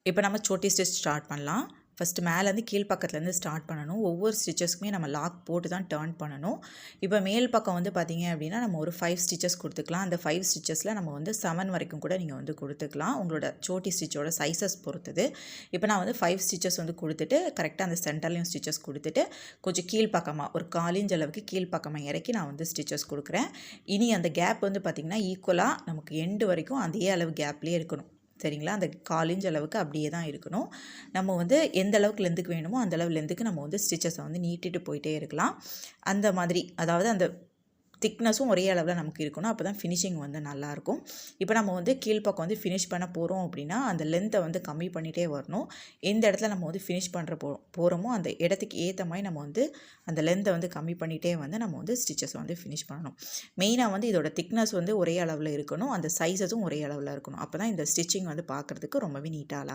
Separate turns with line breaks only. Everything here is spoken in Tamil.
இப்போ நம்ம சோட்டி ஸ்டிச் ஸ்டார்ட் பண்ணலாம். ஃபஸ்ட்டு மேலேருந்து கீழ் பக்கத்துலேருந்து ஸ்டார்ட் பண்ணணும். ஒவ்வொரு ஸ்டிச்சஸ்க்குமே நம்ம லாக் போட்டு தான் டர்ன் பண்ணணும். இப்போ மேல் பக்கம் வந்து பார்த்திங்க அப்படின்னா நம்ம ஒரு 5 ஸ்டிச்சஸ் கொடுத்துக்கலாம். அந்த 5 ஸ்டிச்சஸில் நம்ம வந்து 7 வரைக்கும் கூட நீங்கள் வந்து கொடுத்துக்கலாம். உங்களோட சோட்டி ஸ்டிச்சோட சைஸஸ் பொறுத்தது. இப்போ நான் வந்து 5 ஸ்டிச்சஸ் வந்து கொடுத்துட்டு கரெக்டாக அந்த சென்டர்லையும் ஸ்டிச்சஸ் கொடுத்துட்டு கொஞ்சம் கீழ் பக்கமாக ஒரு 1/4 இன்ச் அளவுக்கு கீழ் பக்கமாக இறக்கி நான் வந்து ஸ்டிச்சஸ் கொடுக்குறேன். இனி அந்த கேப் வந்து பார்த்திங்கன்னா ஈக்குவலாக நமக்கு எண்டு வரைக்கும் அதே அளவு கேப்லேயே இருக்கணும். சரிங்களா? அந்த 1/4 இன்ச் அளவுக்கு அப்படியே தான் இருக்கணும். நம்ம வந்து எந்த அளவுக்கு லென்த்துக்கு வேணுமோ அந்த அளவு லென்த்துக்கு நம்ம வந்து ஸ்டிச்சஸை வந்து நீட்டிட்டு போயிட்டே இருக்கலாம். அந்த மாதிரி அதாவது அந்த திக்னஸும் ஒரே அளவில் நமக்கு இருக்கணும். அப்போ தான் ஃபினிஷிங் வந்து நல்லாயிருக்கும். இப்போ நம்ம வந்து கீழ்ப்பக்கம் வந்து ஃபினிஷ் பண்ண போகிறோம் அப்படின்னா அந்த லென்த்தை வந்து கம்மி பண்ணிகிட்டே வரணும். எந்த இடத்துல நம்ம வந்து ஃபினிஷ் பண்ணுற போகிறோமோ அந்த இடத்துக்கு ஏற்ற மாதிரி நம்ம வந்து அந்த லென்த்தை வந்து கம்மி பண்ணிகிட்டே வந்து நம்ம வந்து ஸ்டிச்சஸை வந்து ஃபினிஷ் பண்ணணும். மெயினாக வந்து இதோட திக்னஸ் வந்து ஒரே அளவில் இருக்கணும். அந்த சைஸஸும் ஒரே அளவில் இருக்கணும். அப்போ தான் இந்த ஸ்டிச்சிங் வந்து பார்க்குறதுக்கு ரொம்பவே நீட்டாக